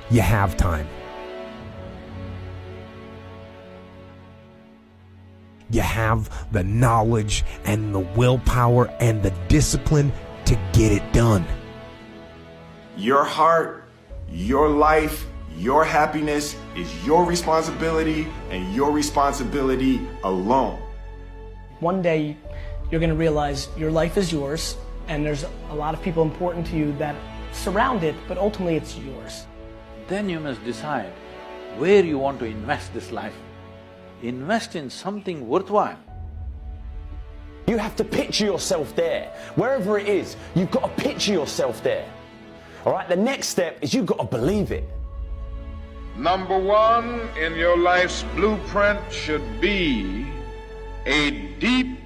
you have time. You have the knowledge and the willpower and the discipline to get it done. Your heart, your life, your happiness is your responsibility and your responsibility alone. One day, you're going to realize your life is yours, and there's a lot of people important to you that surround it, but ultimately it's yours. Then you must decide where you want to invest this life. Invest in something worthwhile. You have to picture yourself there. Wherever it is, you've got to picture yourself there. All right, the next step is you've got to believe it. Number one in your life's blueprint should be a deep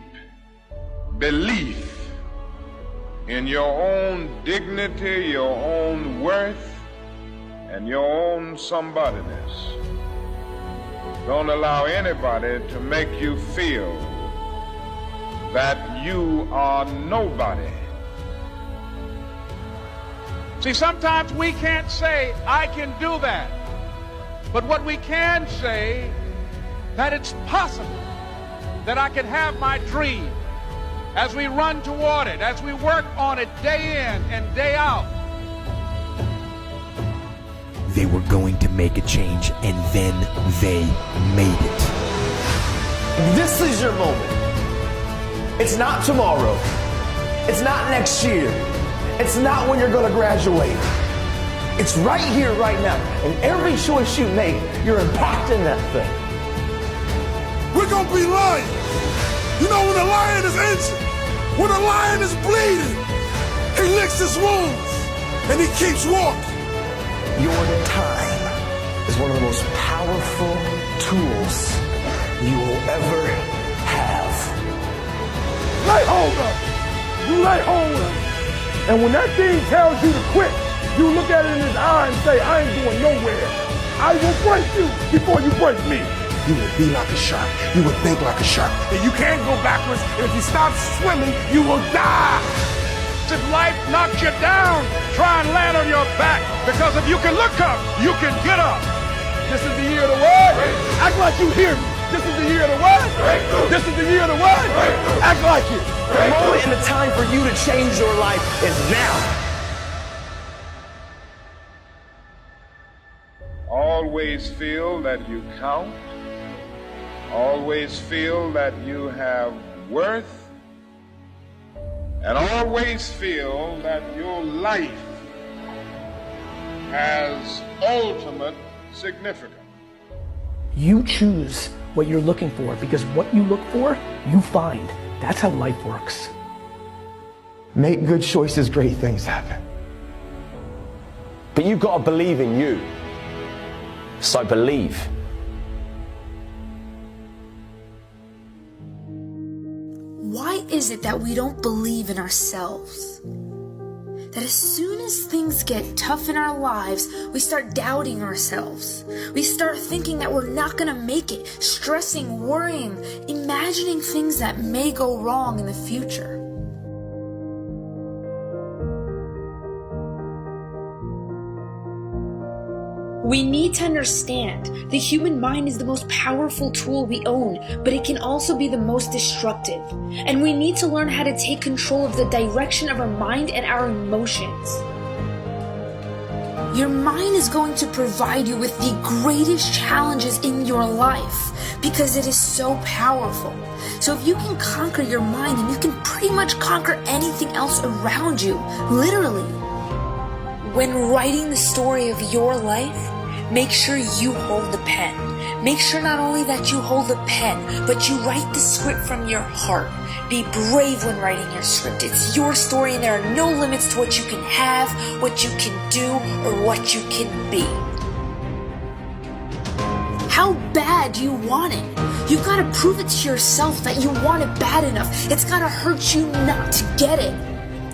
belief in your own dignity, your own worth, and your own somebodyness. Don't allow anybody to make you feel that you are nobody. See, sometimes we can't say, I can do that. But what we can say, that it's possible that I can have my dream as we run toward it, as we work on it day in and day out. They were going to make a change, and then they made it. This is your moment. It's not tomorrow. It's not next year. It's not when you're going to graduate. It's right here, right now. And every choice you make, you're impacting that thing. We're going to be lions. You know, when a lion is injured, when a lion is bleeding, he licks his wounds and he keeps walking. Your time is one of the most powerful tools you will ever have. Lay hold of it. You lay hold of it. And when that thing tells you to quit, you look at it in his eye and say, I ain't going nowhere. I will break you before you break me. You will be like a shark. You will think like a shark. And you can't go backwards. And if you stop swimming, you will die. If life knocks you down, try and land on your back. Because if you can look up, you can get up. This is the year of the what? Act like you hear me. This is the year of the what? This is the year of the what? Act like it. The moment and the time for you to change your life is now. Always feel that you count. Always feel that you have worth. And always feel that your life has ultimate significance. You choose what you're looking for, because what you look for, you find. That's how life works. Make good choices, great things happen. But you've got to believe in you. So believe. Why is it that we don't believe in ourselves? That as soon as things get tough in our lives, we start doubting ourselves. We start thinking that we're not gonna make it, stressing, worrying, imagining things that may go wrong in the future. We need to understand the human mind is the most powerful tool we own, but it can also be the most destructive. And we need to learn how to take control of the direction of our mind and our emotions. Your mind is going to provide you with the greatest challenges in your life because it is so powerful. So if you can conquer your mind, then you can pretty much conquer anything else around you, literally. When writing the story of your life, make sure you hold the pen. Make sure not only that you hold the pen, but you write the script from your heart. Be brave when writing your script. It's your story and there are no limits to what you can have, what you can do, or what you can be. How bad do you want it? You've got to prove it to yourself that you want it bad enough. It's got to hurt you not to get it.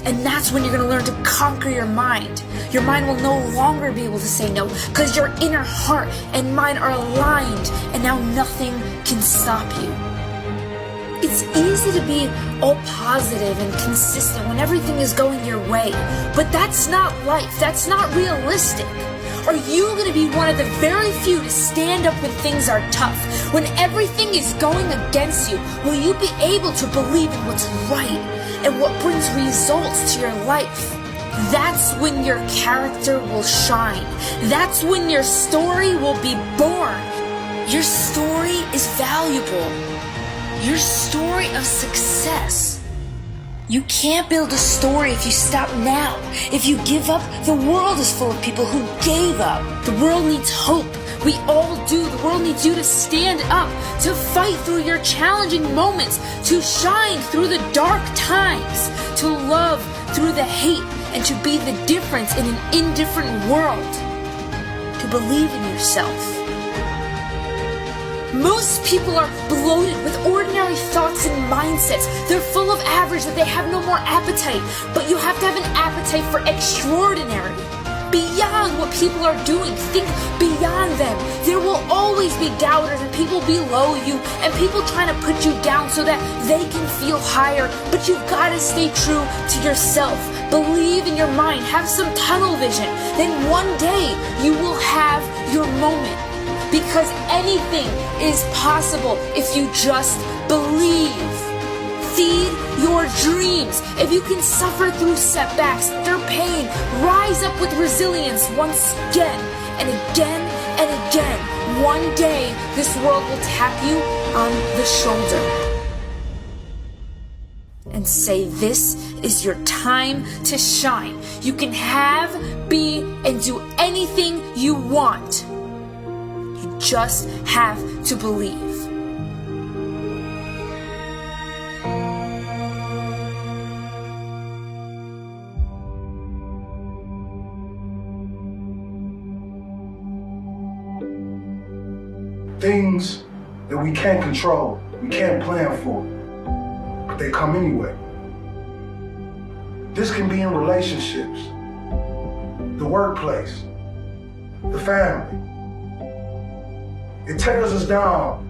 And that's when you're going to learn to conquer your mind. Your mind will no longer be able to say no because your inner heart and mind are aligned and now nothing can stop you. It's easy to be all positive and consistent when everything is going your way, but that's not life. That's not realistic. Are you going to be one of the very few to stand up when things are tough? When everything is going against you, will you be able to believe in what's right and what brings results to your life? That's when your character will shine. That's when your story will be born. Your story is valuable. Your story of success. You can't build a story if you stop now. If you give up, the world is full of people who gave up. The world needs hope. We all do. The world needs you to stand up, to fight through your challenging moments, to shine through the dark times, to love through the hate, and to be the difference in an indifferent world. To believe in yourself. Most people are bloated with ordinary thoughts and mindsets. They're full of average, that they have no more appetite. But you have to have an appetite for extraordinary. Beyond what people are doing. Think beyond them. There will always be doubters and people below you and people trying to put you down so that they can feel higher. But you've got to stay true to yourself. Believe in your mind. Have some tunnel vision. Then one day you will have your moment. Because anything is possible if you just believe. Feed your dreams. If you can suffer through setbacks, through pain, rise up with resilience once again and again and again. One day, this world will tap you on the shoulder and say, this is your time to shine. You can have, be, and do anything you want. You just have to believe. Things that we can't control, we can't plan for, but they come anyway. This can be in relationships, the workplace, the family. It tears us down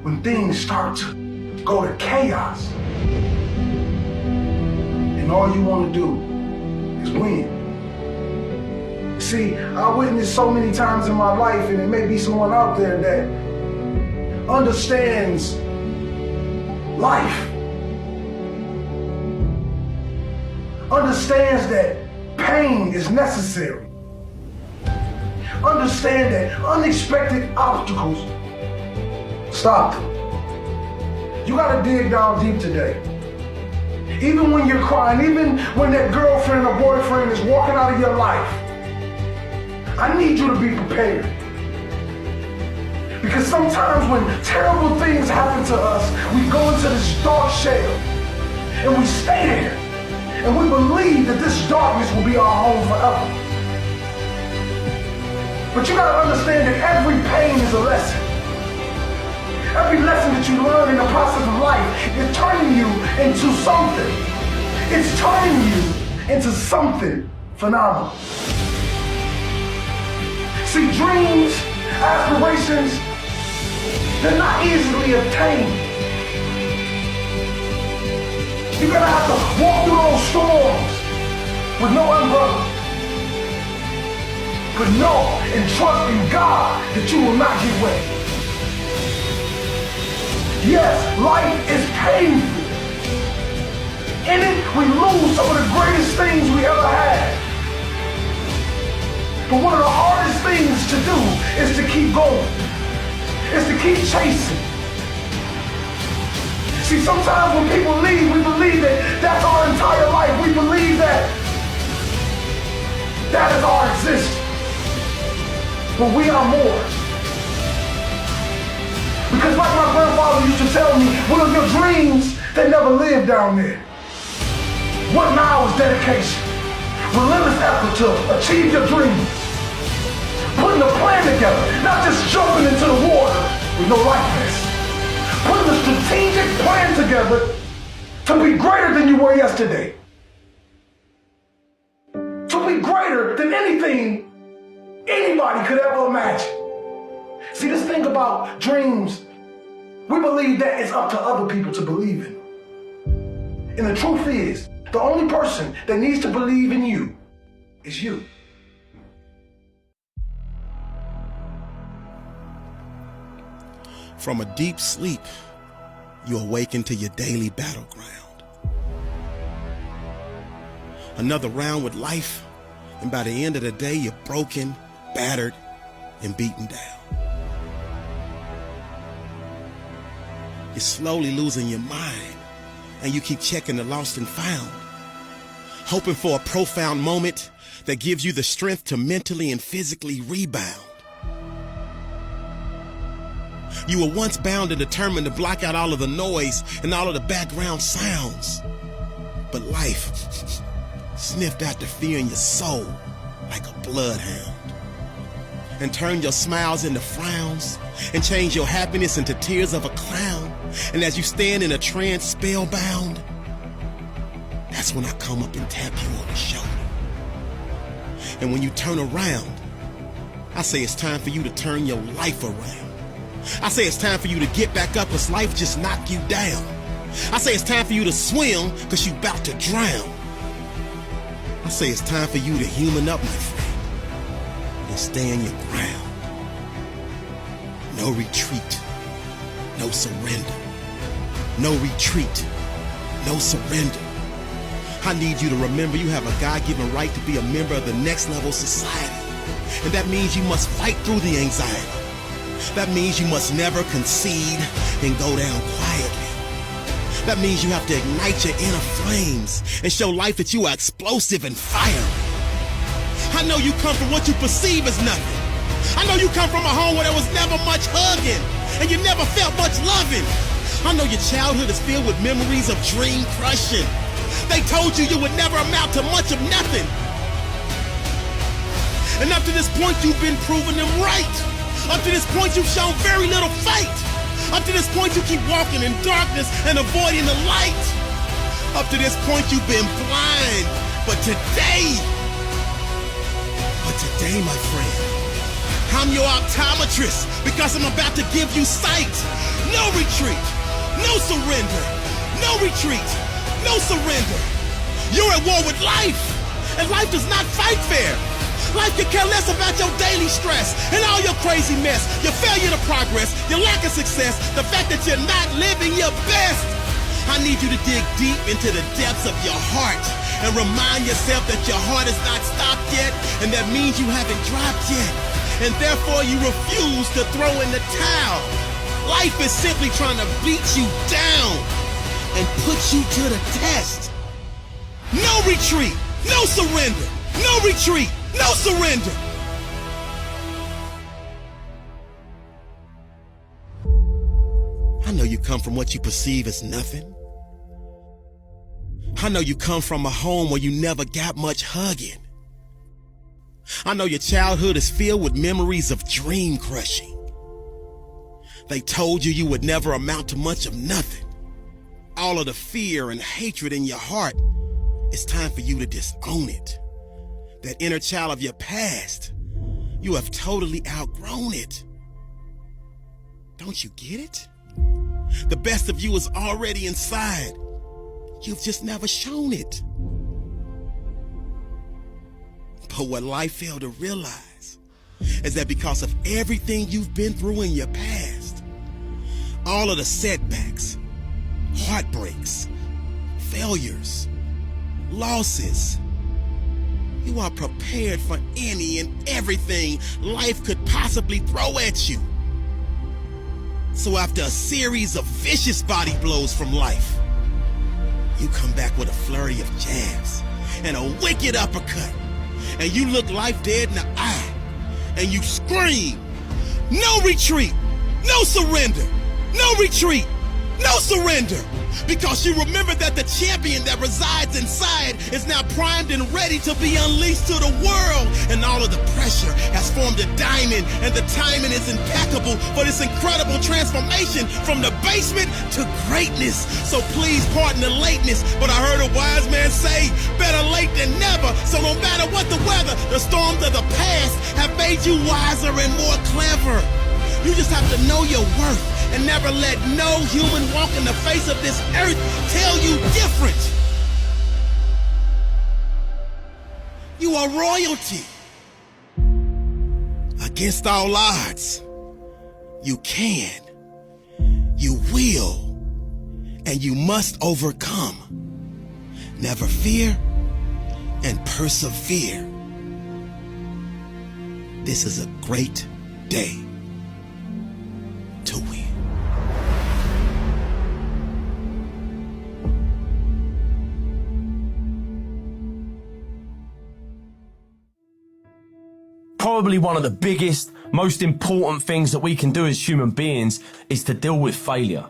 when things start to go to chaos. And all you want to do is win. See, I witnessed so many times in my life, and it may be someone out there that understands life, understands that pain is necessary, understand that unexpected obstacles stop them. You gotta dig down deep today. Even when you're crying, even when that girlfriend or boyfriend is walking out of your life, I need you to be prepared. Because sometimes when terrible things happen to us, we go into this dark shell and we stay there and we believe that this darkness will be our home forever. But you gotta understand that every pain is a lesson. Every lesson that you learn in the process of life is turning you into something. It's turning you into something phenomenal. See, dreams, aspirations, they're not easily obtained. You're gonna have to walk through those storms with no umbrella. But know and trust in God that you will not get wet. Yes, life is painful. In it, we lose some of the greatest things we ever had. But one of the hardest things to do is to keep going. Is to keep chasing. See, sometimes when people leave, we believe that that's our entire life. We believe that that is our existence. But we are more. Because like my grandfather used to tell me, one of your dreams, they never live down there. What now is dedication? Relentless effort to achieve your dreams. Putting a plan together, not just jumping into the water with no life vest. Putting a strategic plan together to be greater than you were yesterday. To be greater than anything anybody could ever imagine. See, this thing about dreams, we believe that it's up to other people to believe in. And the truth is, the only person that needs to believe in you is you. From a deep sleep, you awaken to your daily battleground. Another round with life, and by the end of the day, you're broken, battered, and beaten down. You're slowly losing your mind, and you keep checking the lost and found, hoping for a profound moment that gives you the strength to mentally and physically rebound. You were once bound and determined to block out all of the noise and all of the background sounds. But life sniffed out the fear in your soul like a bloodhound, and turned your smiles into frowns, and changed your happiness into tears of a clown. And as you stand in a trance spellbound, that's when I come up and tap you on the shoulder. And when you turn around, I say it's time for you to turn your life around. I say it's time for you to get back up, cause life just knocked you down. I say it's time for you to swim, cause you about to drown. I say it's time for you to human up, my friend, and stand your ground. No retreat, no surrender. No retreat, no surrender. I need you to remember you have a God-given right to be a member of the next level society. And that means you must fight through the anxiety. That means you must never concede and go down quietly. That means you have to ignite your inner flames and show life that you are explosive and fiery. I know you come from what you perceive as nothing. I know you come from a home where there was never much hugging and you never felt much loving. I know your childhood is filled with memories of dream crushing. They told you you would never amount to much of nothing. And up to this point, you've been proving them right. Up to this point, you've shown very little fight. Up to this point, you keep walking in darkness and avoiding the light. Up to this point, you've been blind. But today, my friend, I'm your optometrist because I'm about to give you sight. No retreat, no surrender, no retreat, no surrender. You're at war with life, and life does not fight fair. Life could care less about your daily stress and all your crazy mess, your failure to progress, your lack of success, the fact that you're not living your best. I need you to dig deep into the depths of your heart and remind yourself that your heart has not stopped yet, and that means you haven't dropped yet, and therefore you refuse to throw in the towel. Life is simply trying to beat you down and put you to the test. No retreat, no surrender, no retreat, no surrender. I know you come from what you perceive as nothing. I know you come from a home where you never got much hugging. I know your childhood is filled with memories of dream crushing. They told you you would never amount to much of nothing. All of the fear and hatred in your heart, it's time for you to disown it. That inner child of your past, you have totally outgrown it. Don't you get it? The best of you is already inside. You've just never shown it. But what life failed to realize is that because of everything you've been through in your past, all of the setbacks, heartbreaks, failures, losses, you are prepared for any and everything life could possibly throw at you. So after a series of vicious body blows from life, you come back with a flurry of jabs and a wicked uppercut, and you look life dead in the eye, and you scream, no retreat, no surrender, no retreat, no surrender, because you remember that the champion that resides inside is now primed and ready to be unleashed to the world, and all of the pressure has formed a diamond, and the timing is impeccable for this incredible transformation from the basement to greatness. So please pardon the lateness, but I heard a wise man say, better late than never. So no matter what the weather, the storms of the past have made you wiser and more clever. You just have to know your worth and never let no human walk in the face of this earth tell you different. You are royalty. Against all odds, you can You will, and you must overcome. Never fear and persevere. This is a great day to win. Probably one of the biggest, most important things that we can do as human beings is to deal with failure.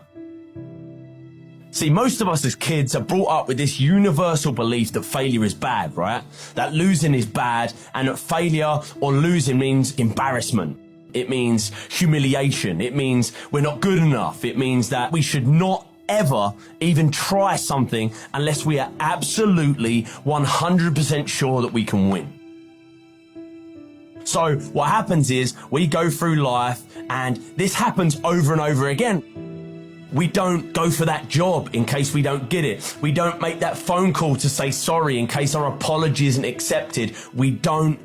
See, most of us as kids are brought up with this universal belief that failure is bad, right? That losing is bad, and that failure or losing means embarrassment. It means humiliation. It means we're not good enough. It means that we should not ever even try something unless we are absolutely 100% sure that we can win. So what happens is we go through life, and this happens over and over again. We don't go for that job in case we don't get it. We don't make that phone call to say sorry in case our apology isn't accepted. We don't.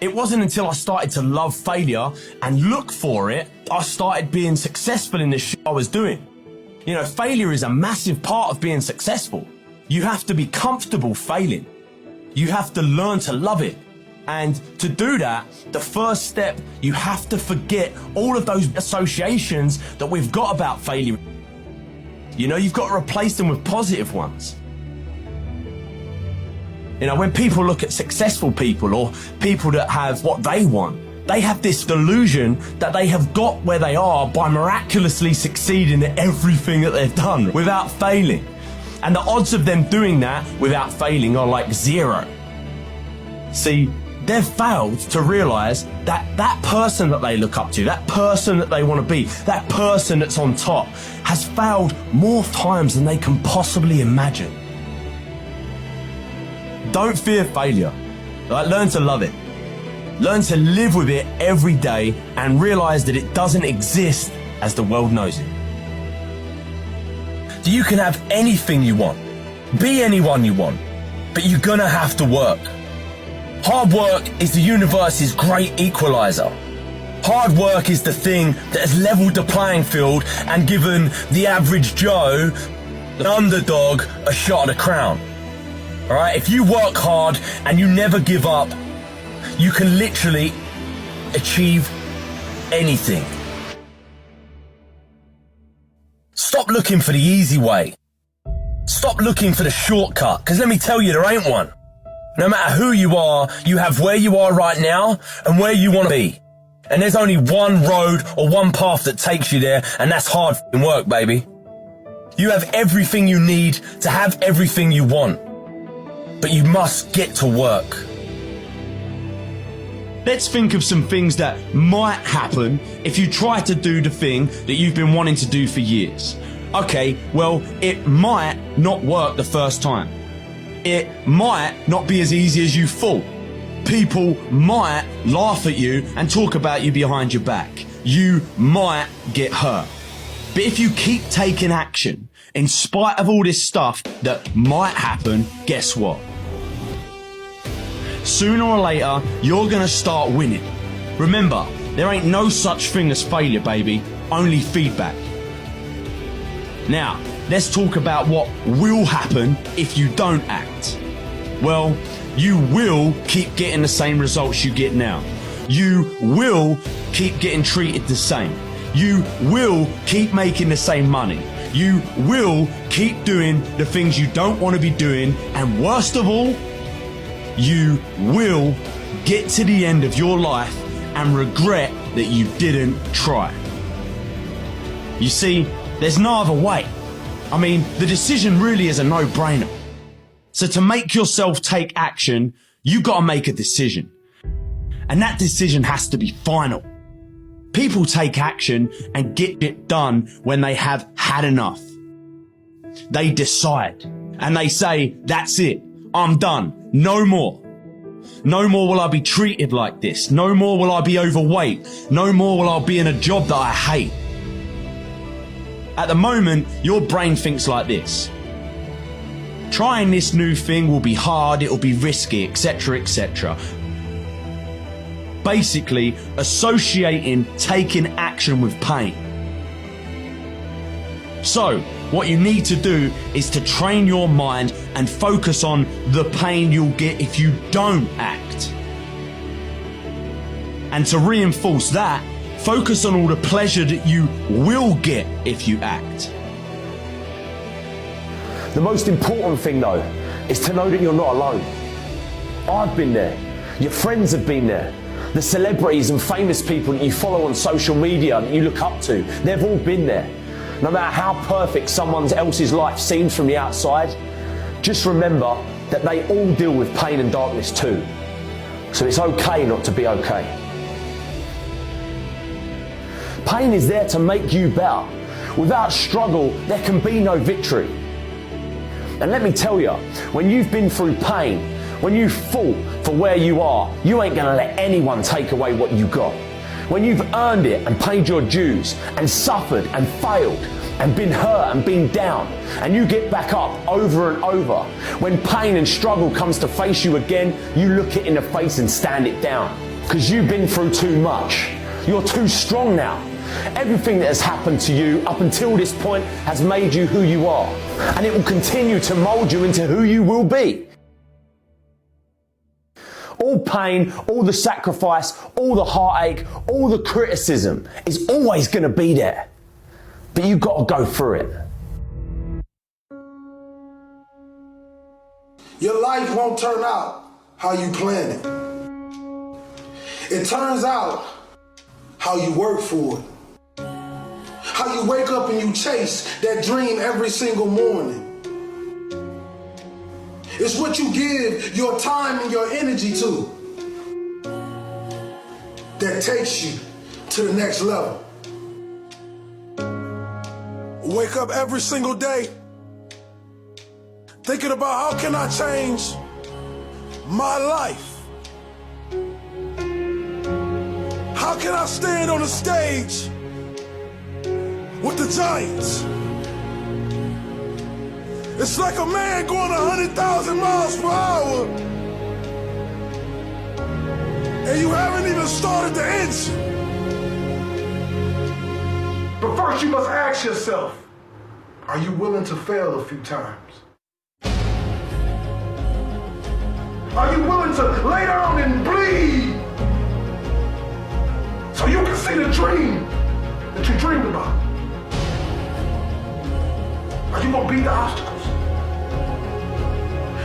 It wasn't until I started to love failure and look for it, I started being successful in the shit I was doing. You know, failure is a massive part of being successful. You have to be comfortable failing. You have to learn to love it. And to do that, the first step, you have to forget all of those associations that we've got about failure. You know, you've got to replace them with positive ones. You know, when people look at successful people or people that have what they want, they have this delusion that they have got where they are by miraculously succeeding at everything that they've done without failing. And the odds of them doing that without failing are like zero. See, they've failed to realize that that person that they look up to, that person that they want to be, that person that's on top, has failed more times than they can possibly imagine. Don't fear failure. Learn to love it. Learn to live with it every day and realize that it doesn't exist as the world knows it. You can have anything you want, be anyone you want, but you're gonna have to work. Hard work is the universe's great equalizer. Hard work is the thing that has leveled the playing field and given the average Joe, the underdog, a shot at the crown. All right, if you work hard and you never give up, you can literally achieve anything. Stop looking for the easy way. Stop looking for the shortcut, because let me tell you, there ain't one. No matter who you are, you have where you are right now and where you want to be. And there's only one road or one path that takes you there, and that's hard f***ing work, baby. You have everything you need to have everything you want. But you must get to work. Let's think of some things that might happen if you try to do the thing that you've been wanting to do for years. Okay, well, it might not work the first time. It might not be as easy as you thought. People might laugh at you and talk about you behind your back. You might get hurt. But if you keep taking action, in spite of all this stuff that might happen, guess what? Sooner or later, you're gonna start winning. Remember, there ain't no such thing as failure, baby, only feedback. Now, let's talk about what will happen if you don't act. Well, you will keep getting the same results you get now. You will keep getting treated the same. You will keep making the same money. You will keep doing the things you don't want to be doing, and worst of all, you will get to the end of your life and regret that you didn't try. You see, there's no other way. I mean, the decision really is a no-brainer. So to make yourself take action, you gotta make a decision. And that decision has to be final. People take action and get it done when they have had enough. They decide and they say, that's it, I'm done, no more. No more will I be treated like this. No more will I be overweight. No more will I be in a job that I hate. At the moment, your brain thinks like this. Trying this new thing will be hard, it'll be risky, etc., etc. basically associating taking action with pain. So, what you need to do is to train your mind and focus on the pain you'll get if you don't act. And to reinforce that, focus on all the pleasure that you will get if you act. The most important thing though is to know that you're not alone. I've been there. Your friends have been there. The celebrities and famous people that you follow on social media that you look up to, they've all been there. No matter how perfect someone else's life seems from the outside, just remember that they all deal with pain and darkness too. So it's okay not to be okay. Pain is there to make you better. Without struggle, there can be no victory. And let me tell you, when you've been through pain, when you've fought for where you are, you ain't gonna let anyone take away what you got. When you've earned it and paid your dues and suffered and failed and been hurt and been down, and you get back up over and over, when pain and struggle comes to face you again, you look it in the face and stand it down. Because you've been through too much. You're too strong now. Everything that has happened to you up until this point has made you who you are, and it will continue to mold you into who you will be. All pain, all the sacrifice, all the heartache, all the criticism is always going to be there. But you've got to go through it. Your life won't turn out how you plan it. It turns out how you work for it. How you wake up and you chase that dream every single morning. It's what you give your time and your energy to that takes you to the next level. Wake up every single day thinking about how can I change my life? How can I stand on the stage with the giants? It's like a man going 100,000 miles per hour and you haven't even started the engine. But first you must ask yourself, are you willing to fail a few times? Are you willing to lay down and bleed so you can see the dream that you dreamed about? Are you gonna beat the obstacles?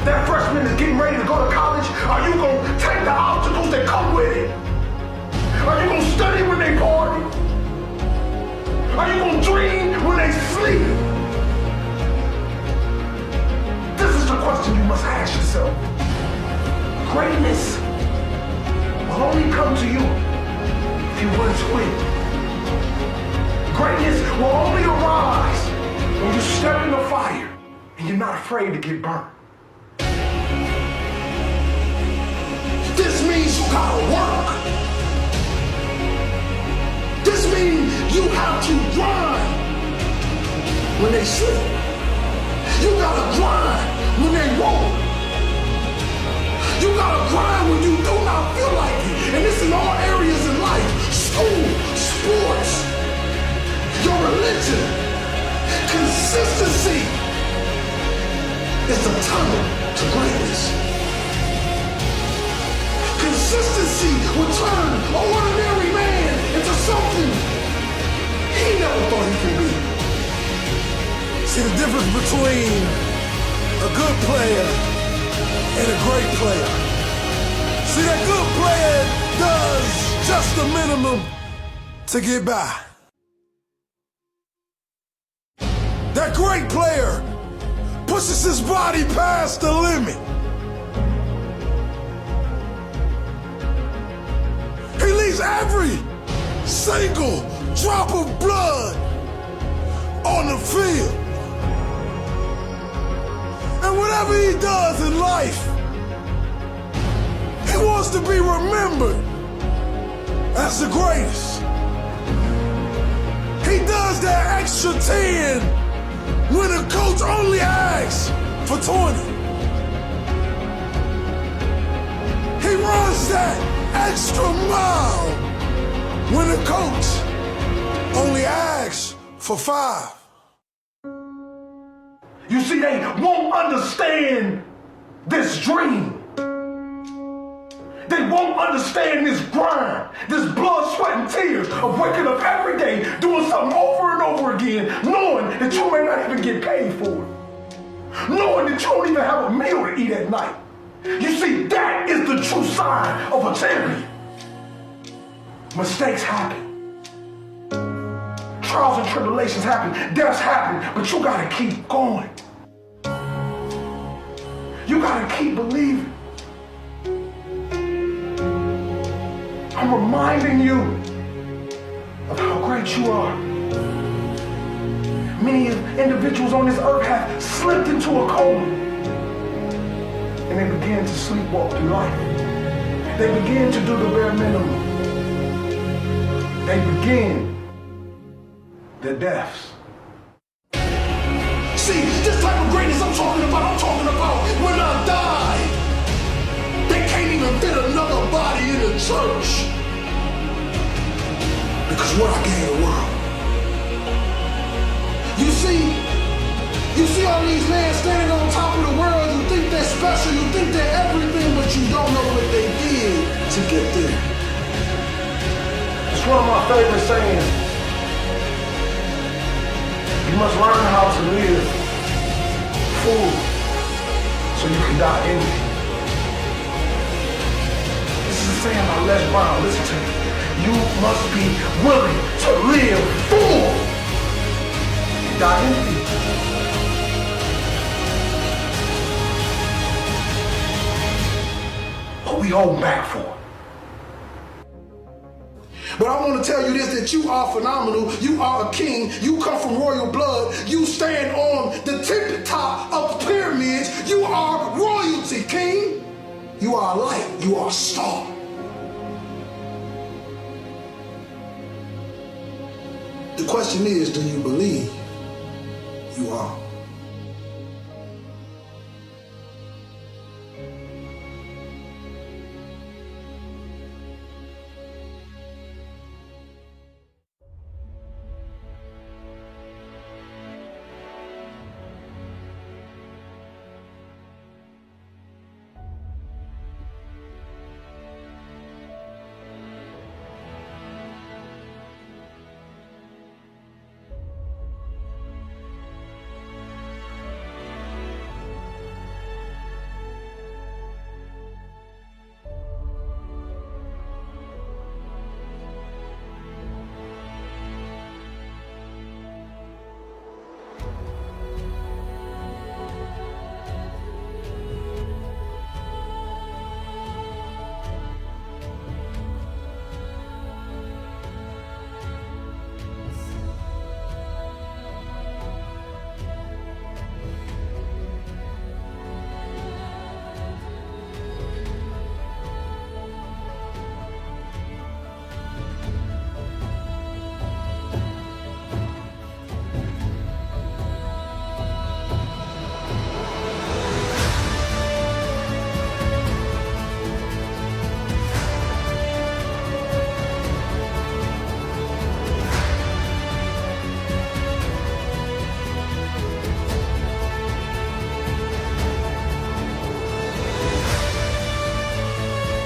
That freshman is getting ready to go to college. Are you gonna take the obstacles that come with it? Are you gonna study when they party? Are you gonna dream when they sleep? This is the question you must ask yourself. Greatness will only come to you if you want to win. Greatness will only arise when you step in the fire and you're not afraid to get burned. This means you gotta work. This means you have to grind when they sleep. You gotta grind when they won't. You gotta grind when you do not feel like it. And this in all areas in life. School, sports, your religion. Consistency is the tunnel to greatness. Consistency will turn an ordinary man into something he never thought he could be. See the difference between a good player and a great player. See, that good player does just the minimum to get by. That great player pushes his body past the limit. He leaves every single drop of blood on the field. And whatever he does in life, he wants to be remembered as the greatest. He does that extra 10 when the coach only asks for 20. He runs that extra mile when the coach only asks for 5. You see, they won't understand this dream. They won't understand this grind, this blood, sweat, and tears of waking up every day, doing something over and over again, knowing that you may not even get paid for it. Knowing that you don't even have a meal to eat at night. You see, that is the true sign of a champion. Mistakes happen. Trials and tribulations happen. Deaths happen. But you gotta keep going. You gotta keep believing. I'm reminding you of how great you are. Many individuals on this earth have slipped into a coma. And they begin to sleepwalk through life. They begin to do the bare minimum. They begin their deaths. See, this type of greatness I'm talking about when I die. They can't even fit another body in the church. Because what I gave the world. You see all these men standing on top of the world. You think they're special, you think they're everything, but you don't know what they did to get there. It's one of my favorite sayings. You must learn how to live full so you can die empty. This is a saying by Les Brown. Listen to me. You must be willing to live full and die empty. What we hold back for? But I want to tell you this, that you are phenomenal. You are a king. You come from royal blood. You stand on the tippy top of the pyramids. You are royalty, king. You are a light. You are a star. The question is, do you believe?